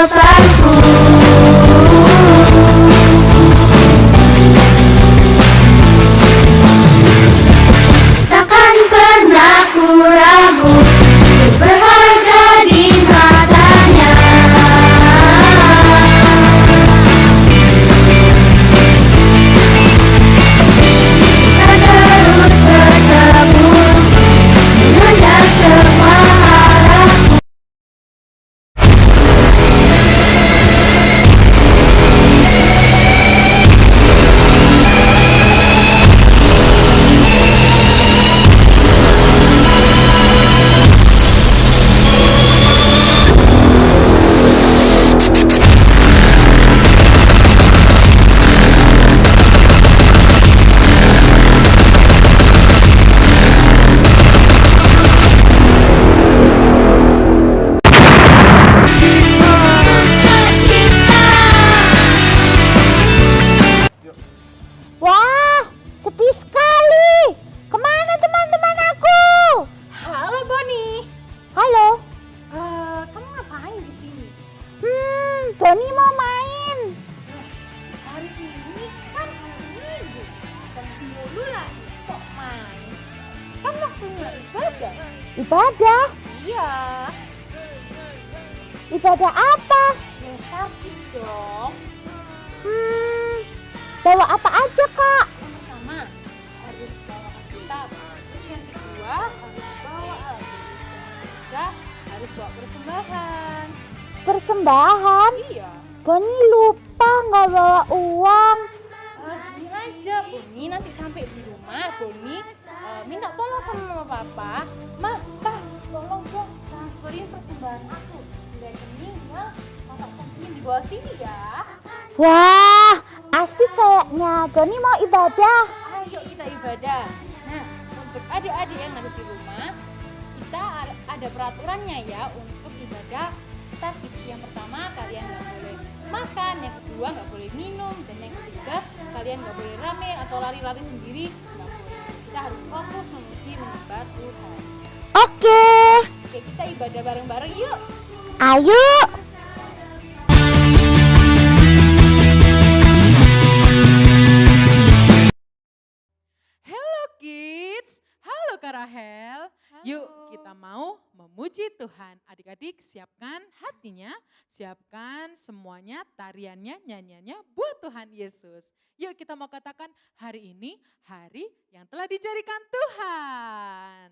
harapanku. Takkan pernah ku ragu, berharga di matanya. Kita terus bertemu, mengejar semua harapan. Wah, sepi sekali. Kemana teman-teman aku? Halo Boni. Halo. Kamu ngapain di sini? Boni mau main. Hari ini kan hari Minggu dan dulu lagi kok main? Kan waktunya ibadah. Ibadah? Iya. Ibadah apa? Resepsi dong. Bawa apa aja, Kak? Yang pertama harus bawa kitab. Yang kedua harus bawa alat. Yang ketiga harus bawa persembahan. Persembahan? Iya. Boni lupa nggak bawa uang. Gini aja, Boni nanti sampai di rumah, Boni minta tolong sama mama papa. Ma, pa, tolong dong transferin persembahan aku di rekening yang kakak kantin di bawah sini ya. Wah, asik kayaknya. Boni mau ibadah. Ayo kita ibadah. Nah, untuk adik-adik yang ada di rumah, kita ada peraturannya ya untuk ibadah start itu. Yang pertama, kalian nggak boleh makan, yang kedua nggak boleh minum, dan yang ketiga kalian nggak boleh rame atau lari-lari sendiri, nggak boleh. Kita harus fokus memuji menyembah Tuhan. Oke, Oke, kita ibadah bareng-bareng yuk. ayo. Hello kids, halo Kak Rahel. Yuk kita mau memuji Tuhan. Adik-adik siapkan hatinya, siapkan semuanya, tariannya, nyanyiannya buat Tuhan Yesus. Yuk kita mau katakan hari ini hari yang telah dijadikan Tuhan.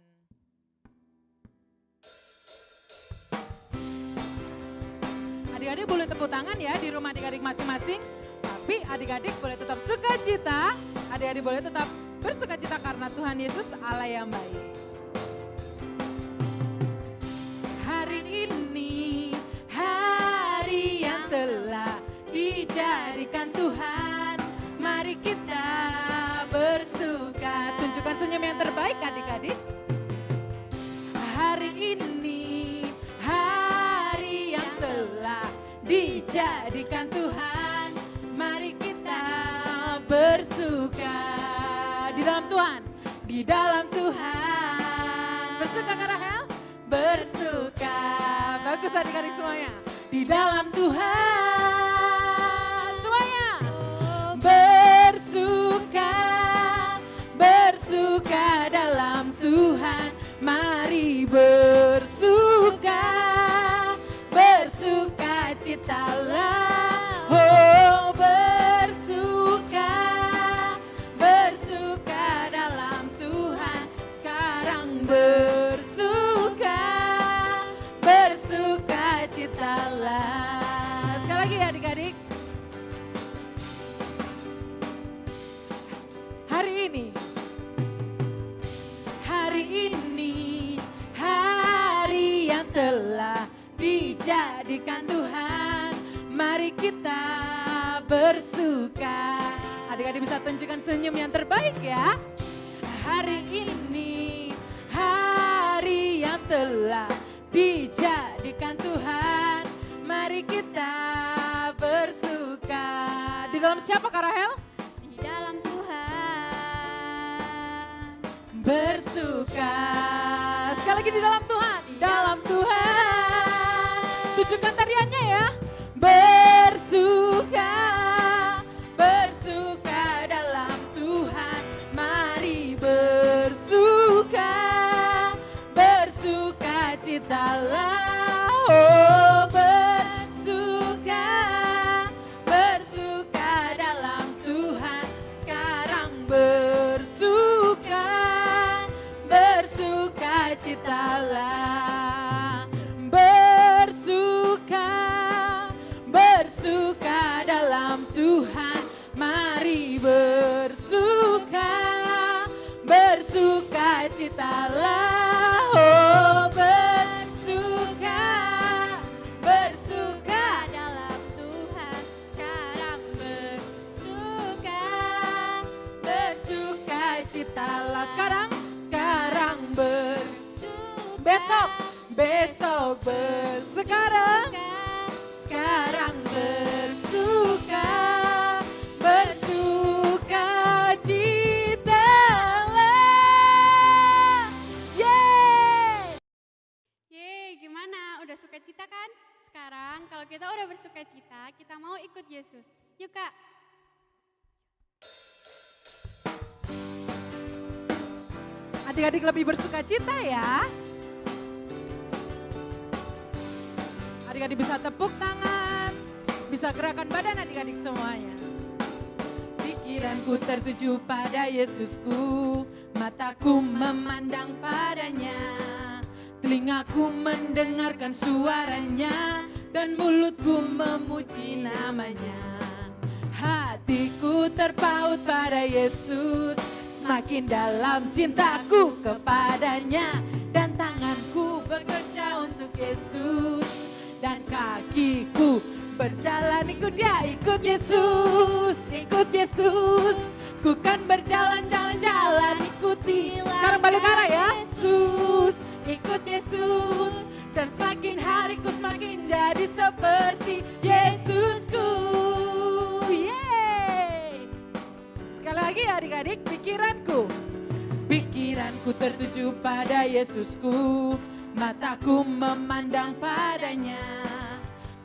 Adik-adik boleh tepuk tangan ya di rumah adik-adik masing-masing. Tapi adik-adik boleh tetap sukacita, adik-adik boleh tetap bersukacita karena Tuhan Yesus Allah yang baik. Hari ini hari yang telah dijadikan Tuhan, mari kita bersuka. Tunjukkan senyum yang terbaik adik-adik. Hari ini hari yang telah dijadikan Tuhan, mari kita bersuka di dalam Tuhan, di dalam Tuhan. Bersuka Kak Rahel? Bersuka. Bagus adik-adik semuanya. Di dalam Tuhan. Semuanya. Bersuka, bersuka dalam Tuhan. Mari bersuka, bersuka citalah. Oh bersuka, bersuka dalam Tuhan. Sekarang bersuka, bersuka citalah. Sekali lagi ya adik-adik. Hari ini, hari ini, hari yang telah dijadikan Tuhan, mari kita bersuka. Adik-adik bisa tunjukkan senyum yang terbaik ya. Hari ini hari yang telah dijadikan Tuhan, mari kita bersuka. Di dalam siapa Kak Rahel? Di dalam Tuhan. Bersuka. Sekali lagi di dalam Tuhan, di dalam Tuhan. Tunjukkan tariannya ya. bersukacitalah, oh bersuka, bersuka dalam Tuhan. Sekarang bersuka, bersukacitalah, bersuka, bersuka dalam Tuhan. Mari bersuka, bersukacitalah, oh bersuka, bersuka dalam Tuhan. Sekarang bersuka, bersukacitalah. Sekarang besok, besok sekarang bersuka, bersukacitalah. Yeay! Yeay, gimana? Udah sukacita kan? Sekarang kalau kita udah bersukacita, kita mau ikut Yesus. Yuk Kak. Adik-adik lebih bersukacita ya. Adik-adik bisa tepuk tangan, bisa gerakan badan adik-adik semuanya. Pikiranku tertuju pada Yesusku, mataku memandang padanya, telingaku mendengarkan suaranya, dan mulutku memuji namanya. Hatiku terpaut pada Yesus, semakin dalam cintaku kepadanya, dan tanganku bekerja untuk Yesus, dan kakiku berjalan ikut dia, ikut Yesus, ikut Yesus. Ku kan berjalan-jalan-jalan ikuti. Sekarang balik arah ya. Yesus, ikut Yesus, dan semakin hariku semakin jadi seperti Yesusku. Yeay. Sekali lagi adik-adik, pikiranku tertuju pada Yesusku, mataku memandang padanya,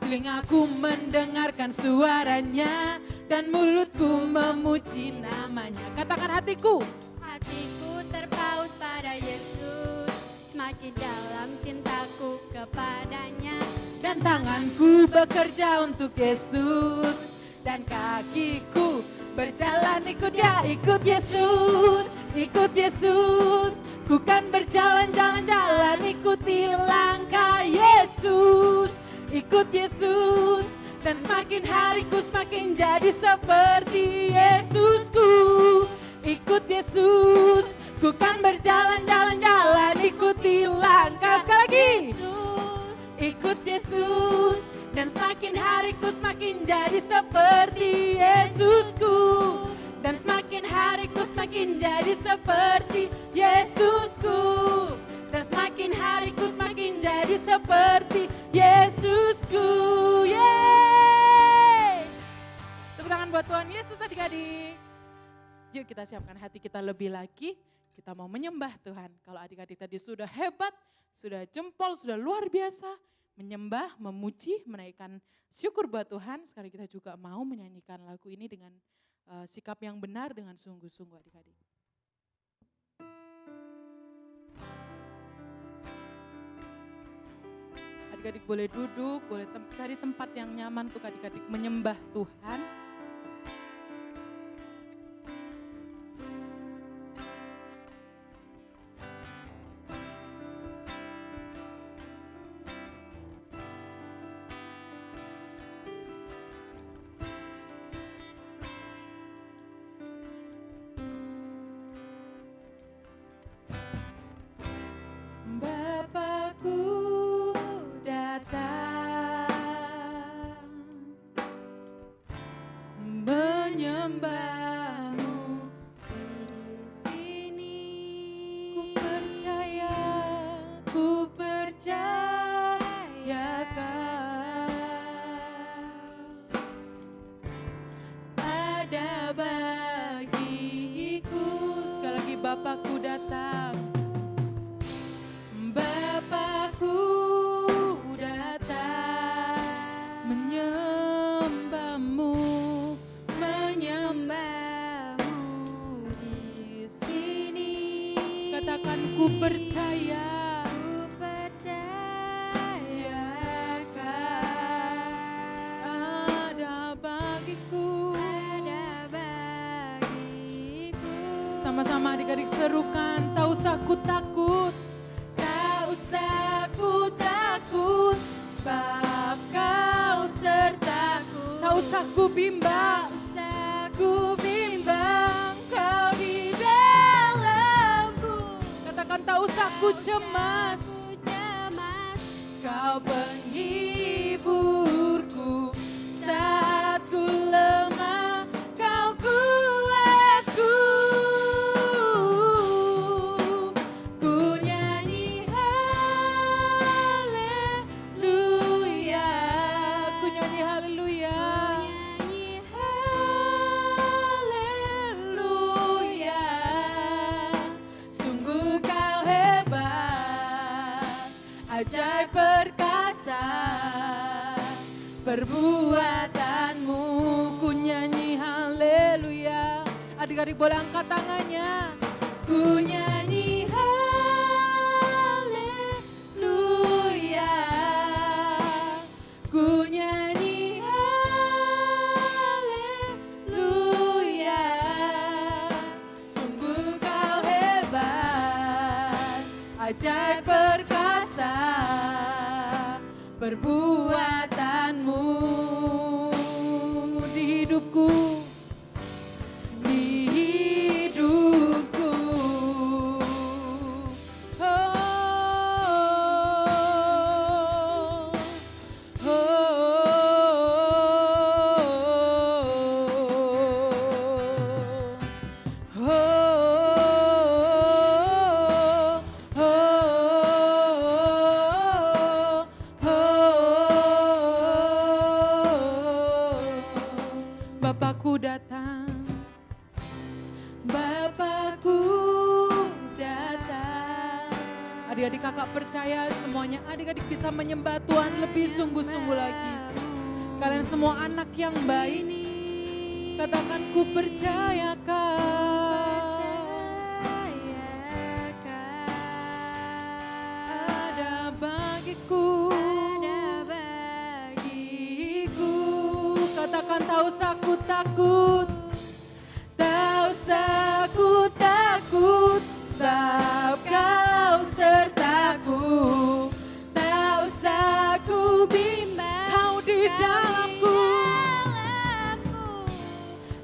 telingaku mendengarkan suaranya, dan mulutku memuji namanya. Katakan hatiku. Hatiku terpaut pada Yesus, semakin dalam cintaku kepadanya, Dan tanganku bekerja untuk Yesus, dan kakiku berjalan ikut dia, ikut Yesus, ikut Yesus. Bukan berjalan-jalan-jalan, ikuti langkah Yesus, ikut Yesus. Dan semakin hariku semakin jadi seperti Yesusku, ikut Yesus. Bukan berjalan-jalan-jalan, ikuti langkah. Sekali lagi, ikut Yesus. Dan semakin hariku semakin jadi seperti Yesusku, dan semakin hariku semakin jadi seperti Yesusku, dan semakin hariku semakin jadi seperti Yesusku. Yeay! Tepuk tangan buat Tuhan Yesus adik-adik. Yuk kita siapkan hati kita lebih lagi. Kita mau menyembah Tuhan. Kalau adik-adik tadi sudah hebat, sudah jempol, sudah luar biasa, menyembah, memuji, menaikkan syukur buat Tuhan. Sekarang kita juga mau menyanyikan lagu ini dengan sikap yang benar, dengan sungguh-sungguh adik-adik. Adik-adik boleh duduk, boleh cari tempat yang nyaman untuk adik-adik menyembah Tuhan. Bapakku datang menyembahmu di sini. Ku percaya kau ada bagiku. Sekali lagi, Bapakku datang. sama-sama adik-adik serukan, tak usah ku takut, tak usah ku takut, sebab kau sertaku. Tak usah ku bimbang, kau di dalamku. Katakan tak usah ku cemas, kau penghiburku. Saat ku lemah, kau kuatku. Ku nyanyi haleluya, ku nyanyi haleluya, haleluya. Sungguh kau hebat, ajaib perkasa perbuatanmu. Ku nyanyi haleluya. Adik-adik boleh angkat tangannya. Ku nyanyi haleluya, ku nyanyi haleluya. Sungguh kau hebat, ajaib perkasa perbuatanmu di hidupku, di hidupku. Oh, oh, Bapakku datang, Bapakku datang. Adik-adik kakak percaya semuanya adik-adik bisa menyembah Tuhan lebih sungguh-sungguh lagi. Kalian semua anak yang baik, katakan ku percayakan. Ada bagiku, katakan tak usah ku takut, tak usah ku takut, sebab kau sertaku. Tak usah ku bimbang, kau di dalamku.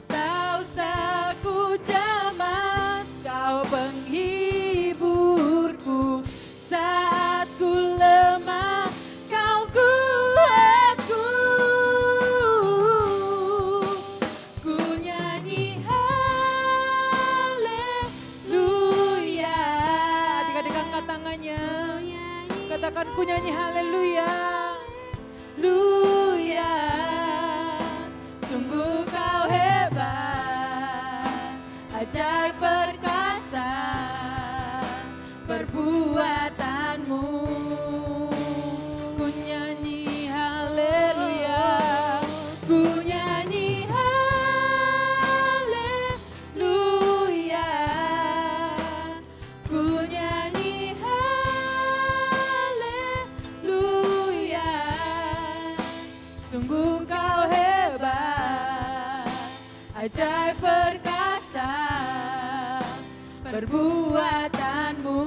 Tak usah ku cemas, kau penghiburku. Saat ku lemah, kau kuatku. Ku nyanyi haleluya. Adik-adik angkat tangannya. Katakan ku nyanyi haleluya. Haleluya. Sungguh kau hebat, ajaib perkasa perbuatanmu. Ku nyanyi haleluya, ku nyanyi haleluya, ku nyanyi haleluya. Sungguh kau hebat, ajaib perkasa perbuatanmu.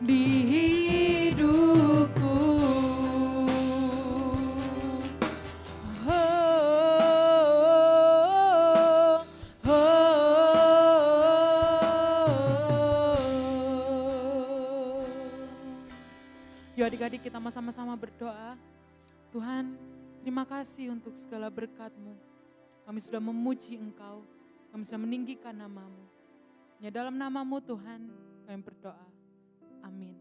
Di hidupku. Oh, oh, oh. Yuk adik-adik kita mau sama-sama berdoa. Tuhan, terima kasih untuk segala berkat-Mu. Kami sudah memuji Engkau, kami sudah meninggikan nama-Mu. Ya dalam nama-Mu Tuhan kami berdoa. Amin.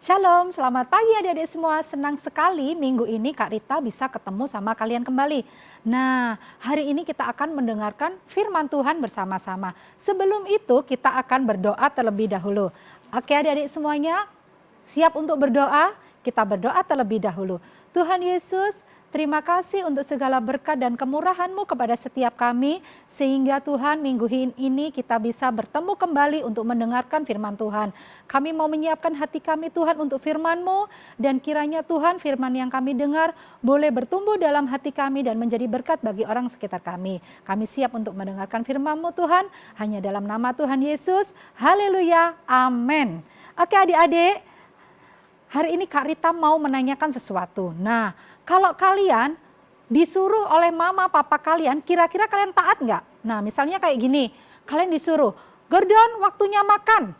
Shalom, selamat pagi adik-adik semua. Senang sekali minggu ini Kak Rita bisa ketemu sama kalian kembali. Nah, hari ini kita akan mendengarkan firman Tuhan bersama-sama. Sebelum itu kita akan berdoa terlebih dahulu. Oke adik-adik semuanya, siap untuk berdoa? Kita berdoa terlebih dahulu. Tuhan Yesus, Terima kasih untuk segala berkat dan kemurahan-Mu kepada setiap kami, sehingga Tuhan minggu ini kita bisa bertemu kembali untuk mendengarkan firman Tuhan. Kami mau menyiapkan hati kami Tuhan untuk firman-Mu, dan kiranya Tuhan firman yang kami dengar boleh bertumbuh dalam hati kami dan menjadi berkat bagi orang sekitar kami. Kami siap untuk mendengarkan firman-Mu Tuhan, hanya dalam nama Tuhan Yesus. Haleluya, amin. Oke adik-adik, hari ini Kak Rita mau menanyakan sesuatu. Nah, kalau kalian disuruh oleh mama papa kalian, kira-kira kalian taat nggak? Nah, misalnya kayak gini, kalian disuruh, Gordon waktunya makan.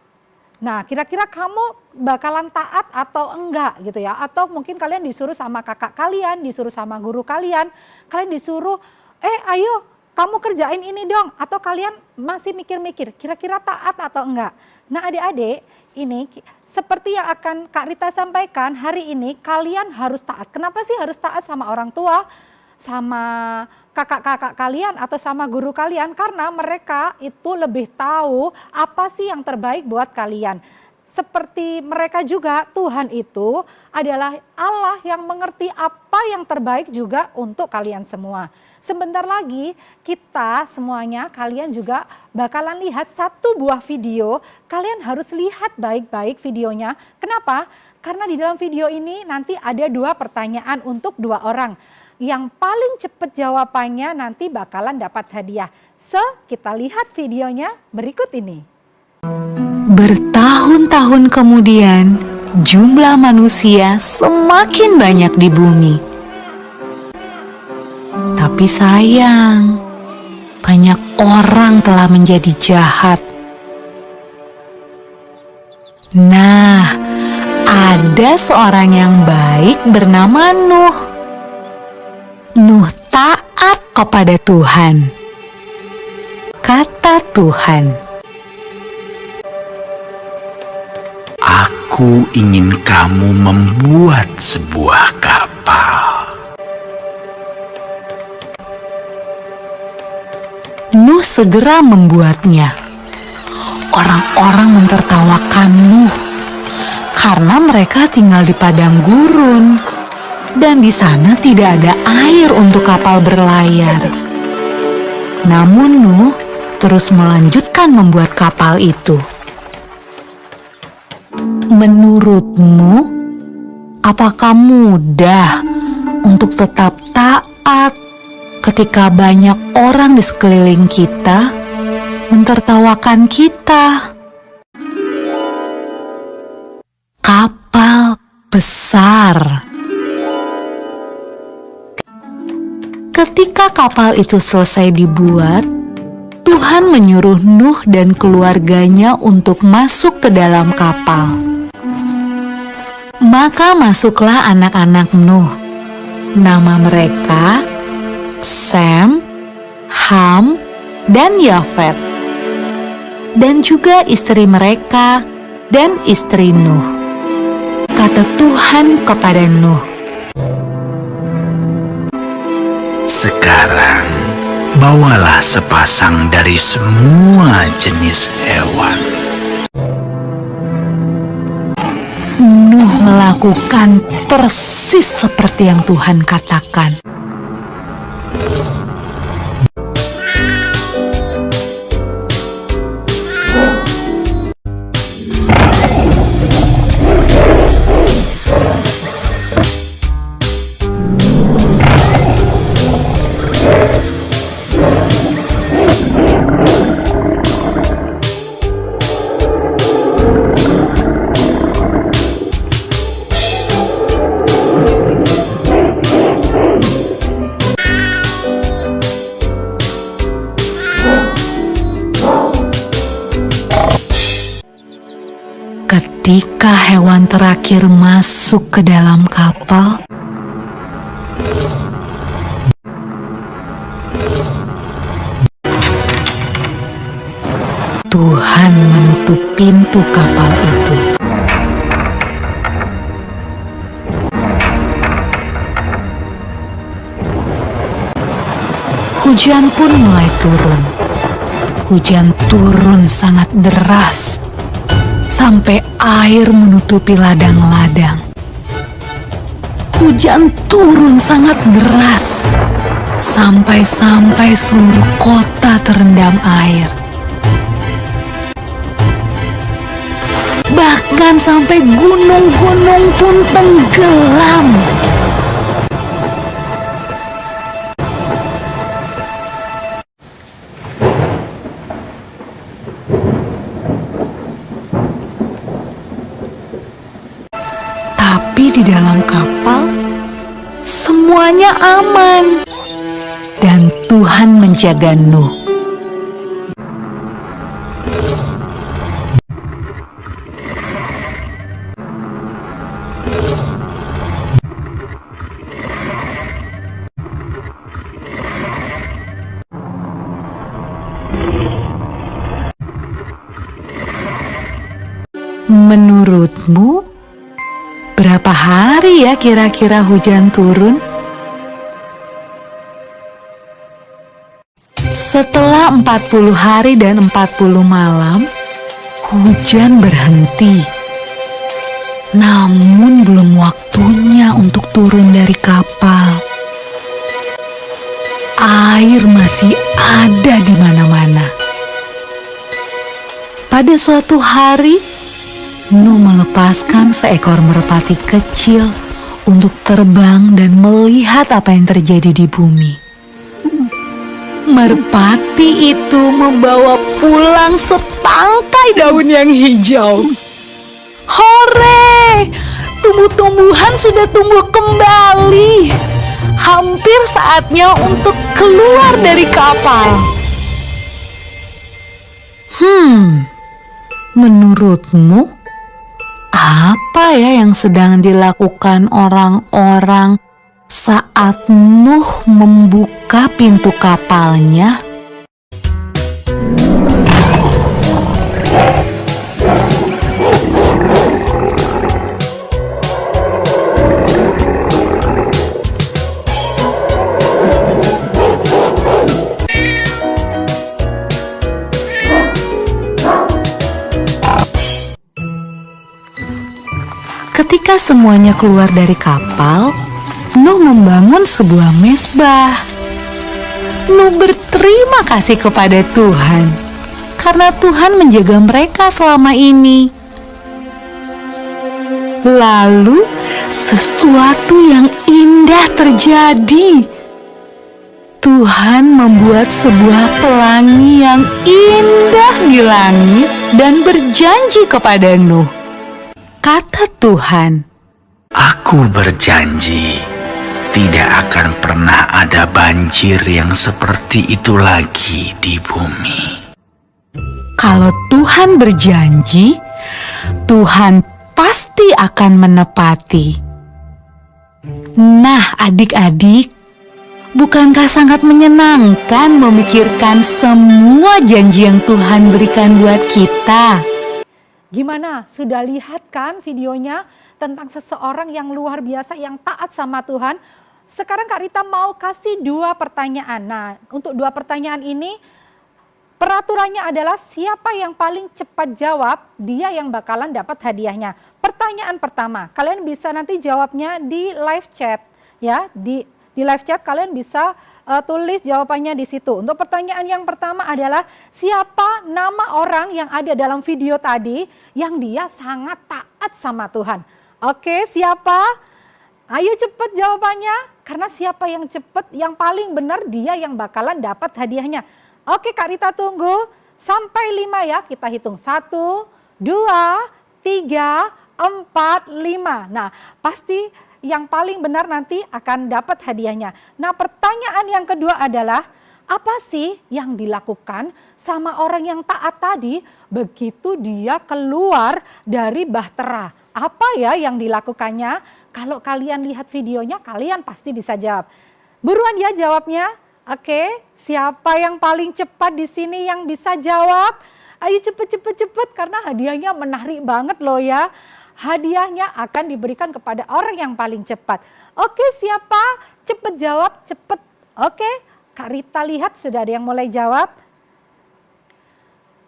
Nah, kira-kira kamu bakalan taat atau enggak gitu ya? Atau mungkin kalian disuruh sama kakak kalian, disuruh sama guru kalian disuruh, ayo kamu kerjain ini dong. Atau kalian masih mikir-mikir, kira-kira taat atau enggak? Nah adik-adik, ini seperti yang akan Kak Rita sampaikan, hari ini kalian harus taat. Kenapa sih harus taat sama orang tua, sama kakak-kakak kalian atau sama guru kalian? Karena mereka itu lebih tahu apa sih yang terbaik buat kalian. Seperti mereka juga, Tuhan itu adalah Allah yang mengerti apa yang terbaik juga untuk kalian semua. Sebentar lagi kita semuanya, kalian juga bakalan lihat satu buah video. Kalian harus lihat baik-baik videonya. Kenapa? Karena di dalam video ini nanti ada 2 pertanyaan untuk 2 orang. Yang paling cepat jawabannya nanti bakalan dapat hadiah. Kita lihat videonya berikut ini. Bertahun-tahun kemudian, jumlah manusia semakin banyak di bumi. Tapi sayang, banyak orang telah menjadi jahat. Nah, ada seorang yang baik bernama Nuh. Nuh taat kepada Tuhan. Kata Tuhan, Aku ingin kamu membuat sebuah kapal. Nuh segera membuatnya. Orang-orang mentertawakan Nuh karena mereka tinggal di padang gurun dan di sana tidak ada air untuk kapal berlayar. Namun Nuh terus melanjutkan membuat kapal itu. Menurutmu, apakah mudah untuk tetap taat ketika banyak orang di sekeliling kita mentertawakan kita? Kapal besar. Ketika kapal itu selesai dibuat, Tuhan menyuruh Nuh dan keluarganya untuk masuk ke dalam kapal. Maka masuklah anak-anak Nuh. Nama mereka Sem, Ham, dan Yafet. Dan juga istri mereka dan istri Nuh. Kata Tuhan kepada Nuh, Sekarang, bawalah sepasang dari semua jenis hewan. Nuh melakukan persis seperti yang Tuhan katakan. Ketika hewan terakhir masuk ke dalam kapal, Tuhan menutup pintu kapal itu. Hujan pun mulai turun. Hujan turun sangat deras, sampai air menutupi ladang-ladang. Hujan turun sangat deras, sampai-sampai seluruh kota terendam air. Bahkan sampai gunung-gunung pun tenggelam. Tapi di dalam kapal semuanya aman dan Tuhan menjaga Nuh. Menurutmu, berapa hari ya kira-kira hujan turun? Setelah 40 hari dan 40 malam, hujan berhenti. Namun belum waktunya untuk turun dari kapal. Air masih ada di mana-mana. Pada suatu hari, Nuh melepaskan seekor merpati kecil untuk terbang dan melihat apa yang terjadi di bumi. Merpati itu membawa pulang setangkai daun yang hijau. Hore! Tumbuh-tumbuhan sudah tumbuh kembali. Hampir saatnya untuk keluar dari kapal. Menurutmu, apa ya yang sedang dilakukan orang-orang saat Nuh membuka pintu kapalnya? Ketika semuanya keluar dari kapal, Nuh membangun sebuah mezbah. Nuh berterima kasih kepada Tuhan karena Tuhan menjaga mereka selama ini. Lalu sesuatu yang indah terjadi. Tuhan membuat sebuah pelangi yang indah di langit dan berjanji kepada Nuh. Kata Tuhan, Aku berjanji tidak akan pernah ada banjir yang seperti itu lagi di bumi. kalau Tuhan berjanji, Tuhan pasti akan menepati. Nah, adik-adik, bukankah sangat menyenangkan memikirkan semua janji yang Tuhan berikan buat kita? Gimana? Sudah lihat kan videonya tentang seseorang yang luar biasa yang taat sama Tuhan? Sekarang Kak Rita mau kasih 2 pertanyaan. Nah, untuk 2 pertanyaan ini peraturannya adalah siapa yang paling cepat jawab, dia yang bakalan dapat hadiahnya. Pertanyaan pertama, kalian bisa nanti jawabnya di live chat ya, di live chat kalian bisa tulis jawabannya di situ. Untuk pertanyaan yang pertama adalah siapa nama orang yang ada dalam video tadi yang dia sangat taat sama Tuhan. Oke, siapa? Ayo cepet jawabannya, karena siapa yang cepet, yang paling benar dia yang bakalan dapat hadiahnya. Oke Kak Rita tunggu, sampai 5 ya, kita hitung 1, 2, 3, 4, 5. Nah pasti yang paling benar nanti akan dapat hadiahnya. Nah pertanyaan yang kedua adalah, apa sih yang dilakukan sama orang yang taat tadi begitu dia keluar dari bahtera? Apa ya yang dilakukannya? Kalau kalian lihat videonya, kalian pasti bisa jawab. Buruan ya jawabnya. Oke, siapa yang paling cepat di sini yang bisa jawab? Ayo cepet karena hadiahnya menarik banget loh ya. Hadiahnya akan diberikan kepada orang yang paling cepat. Oke, siapa? Cepet jawab, cepet. Oke, Kak Rita lihat sudah ada yang mulai jawab.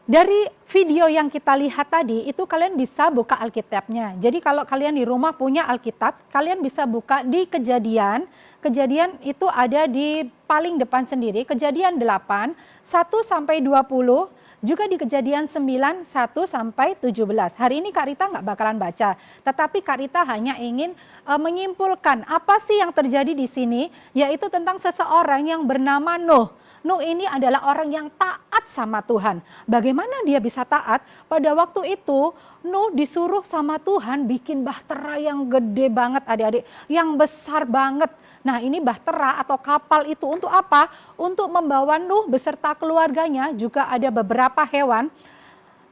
Dari video yang kita lihat tadi, itu kalian bisa buka Alkitabnya. Jadi kalau kalian di rumah punya Alkitab, kalian bisa buka di Kejadian. Kejadian itu ada di paling depan sendiri, Kejadian 8, 1 sampai 20, juga di Kejadian 9, 1 sampai 17. Hari ini Kak Rita nggak bakalan baca, tetapi Kak Rita hanya ingin menyimpulkan apa sih yang terjadi di sini, yaitu tentang seseorang yang bernama Nuh. Nuh ini adalah orang yang taat sama Tuhan. Bagaimana dia bisa taat? Pada waktu itu Nuh disuruh sama Tuhan bikin bahtera yang gede banget adik-adik, yang besar banget. Nah ini bahtera atau kapal itu untuk apa? Untuk membawa Nuh beserta keluarganya, juga ada beberapa hewan,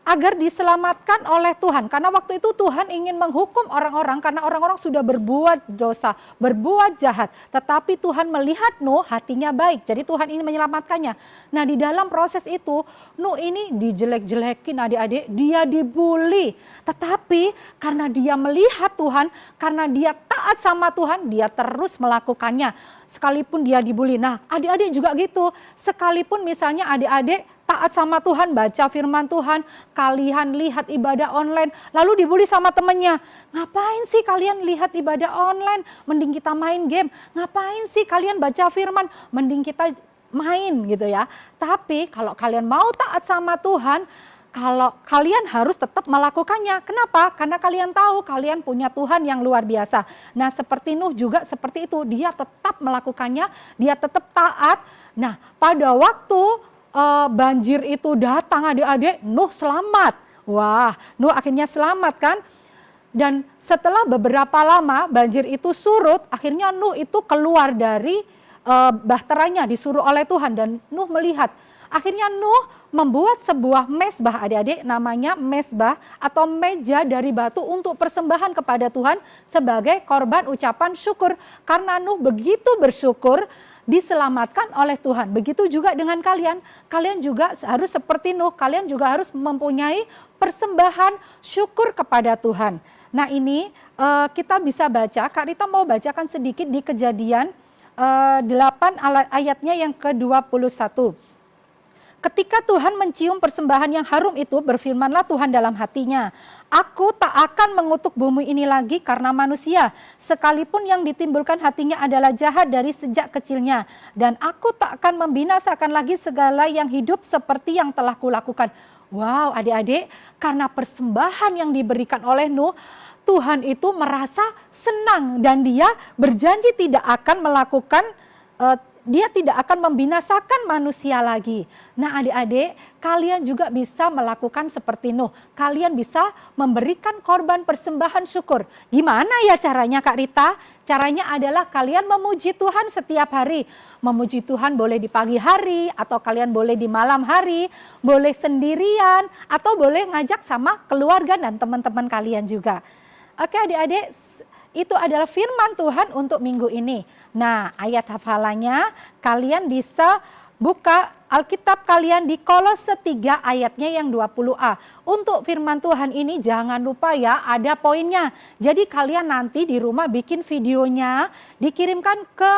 agar diselamatkan oleh Tuhan. Karena waktu itu Tuhan ingin menghukum orang-orang karena orang-orang sudah berbuat dosa, berbuat jahat. Tetapi Tuhan melihat Nuh hatinya baik, jadi Tuhan ingin menyelamatkannya. Nah di dalam proses itu Nuh ini dijelek-jelekin adik-adik, dia dibully. Tetapi karena dia melihat Tuhan, karena dia taat sama Tuhan, dia terus melakukannya. Sekalipun dia dibully. Nah adik-adik juga gitu, sekalipun misalnya adik-adik taat sama Tuhan, baca firman Tuhan, kalian lihat ibadah online, lalu dibully sama temennya. Ngapain sih kalian lihat ibadah online? Mending kita main game. Ngapain sih kalian baca firman? Mending kita main gitu ya. Tapi kalau kalian mau taat sama Tuhan, kalau kalian harus tetap melakukannya. Kenapa? Karena kalian tahu kalian punya Tuhan yang luar biasa. Nah seperti Nuh juga seperti itu, dia tetap melakukannya, dia tetap taat. Nah pada waktu banjir itu datang adik-adik, Nuh selamat. Wah, Nuh akhirnya selamat kan? Dan setelah beberapa lama banjir itu surut, akhirnya Nuh itu keluar dari bahteranya, disuruh oleh Tuhan, dan Nuh melihat. Akhirnya Nuh membuat sebuah mezbah adik-adik, namanya mezbah atau meja dari batu untuk persembahan kepada Tuhan sebagai korban ucapan syukur. Karena Nuh begitu bersyukur diselamatkan oleh Tuhan. Begitu juga dengan kalian. Kalian juga harus seperti Nuh, kalian juga harus mempunyai persembahan syukur kepada Tuhan. Nah ini kita bisa baca, Kak Rita mau bacakan sedikit di Kejadian 8 ayatnya yang ke-21. Ketika Tuhan mencium persembahan yang harum itu, berfirmanlah Tuhan dalam hatinya, aku tak akan mengutuk bumi ini lagi karena manusia, sekalipun yang ditimbulkan hatinya adalah jahat dari sejak kecilnya. Dan aku tak akan membinasakan lagi segala yang hidup seperti yang telah kulakukan. Wow adik-adik, karena persembahan yang diberikan oleh Nuh, Tuhan itu merasa senang dan dia berjanji tidak akan melakukan dia tidak akan membinasakan manusia lagi. Nah adik-adik, kalian juga bisa melakukan seperti Nuh. Kalian bisa memberikan korban persembahan syukur. Gimana ya caranya Kak Rita? Caranya adalah kalian memuji Tuhan setiap hari. Memuji Tuhan boleh di pagi hari, atau kalian boleh di malam hari, boleh sendirian, atau boleh ngajak sama keluarga dan teman-teman kalian juga. Oke adik-adik, itu adalah firman Tuhan untuk minggu ini. Nah, ayat hafalannya kalian bisa buka Alkitab kalian di Kolose 3 ayatnya yang 20a. Untuk firman Tuhan ini jangan lupa ya, ada poinnya. Jadi kalian nanti di rumah bikin videonya, dikirimkan ke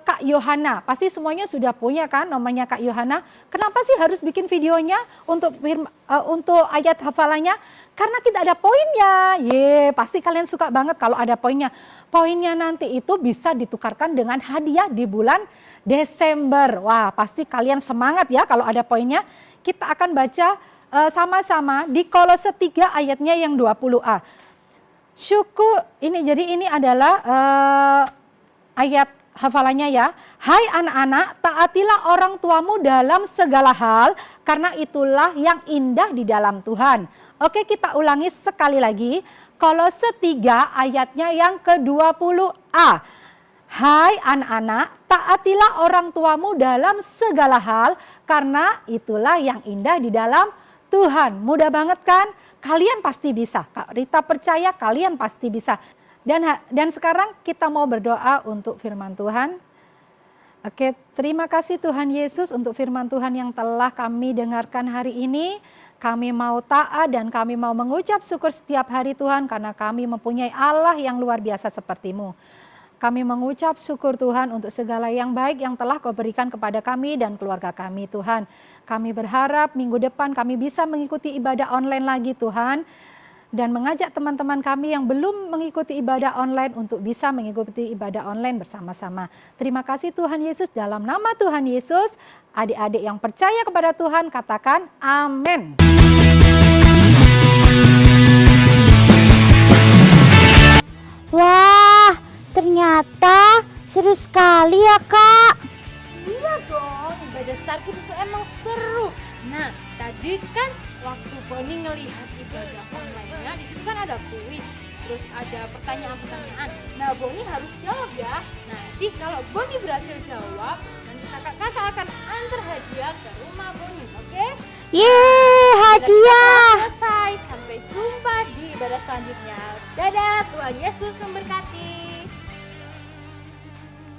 Kak Yohana. Pasti semuanya sudah punya kan nomornya Kak Yohana. Kenapa sih harus bikin videonya untuk ayat hafalannya? Karena kita ada poinnya. Pasti kalian suka banget kalau ada poinnya. Poinnya nanti itu bisa ditukarkan dengan hadiah di bulan Desember. Wah, pasti kalian semangat ya kalau ada poinnya. Kita akan baca sama-sama di Kolose 3 ayatnya yang 20a. Syukur ini adalah ayat hafalannya ya. Hai anak-anak, taatilah orang tuamu dalam segala hal, karena itulah yang indah di dalam Tuhan. Oke, kita ulangi sekali lagi. Kolose 3 ayatnya yang ke-20a. Hai anak-anak, taatilah orang tuamu dalam segala hal, karena itulah yang indah di dalam Tuhan. Mudah banget kan? Kalian pasti bisa. Kak Rita percaya kalian pasti bisa. Dan sekarang kita mau berdoa untuk firman Tuhan. Oke, terima kasih Tuhan Yesus untuk firman Tuhan yang telah kami dengarkan hari ini. Kami mau taat dan kami mau mengucap syukur setiap hari Tuhan, karena kami mempunyai Allah yang luar biasa seperti-Mu. Kami mengucap syukur Tuhan untuk segala yang baik yang telah Kau berikan kepada kami dan keluarga kami Tuhan. Kami berharap minggu depan kami bisa mengikuti ibadah online lagi Tuhan. Dan mengajak teman-teman kami yang belum mengikuti ibadah online untuk bisa mengikuti ibadah online bersama-sama. Terima kasih Tuhan Yesus, dalam nama Tuhan Yesus, adik-adik yang percaya kepada Tuhan katakan amin. Wah, ternyata seru sekali ya Kak. Iya dong, ibadah Star Kids itu emang seru. Nah, tadi kan waktu Boni ngelihat ibadah online-nya, di situ kan ada kuis, terus ada pertanyaan-pertanyaan. Nah, Boni harus jawab ya. Nanti kalau Boni berhasil jawab, nanti kakak akan antar hadiah ke rumah Boni, oke? Yeay, hadiah. Selesai, sampai jumpa di ibadah selanjutnya. Dadah, Tuhan Yesus memberkati.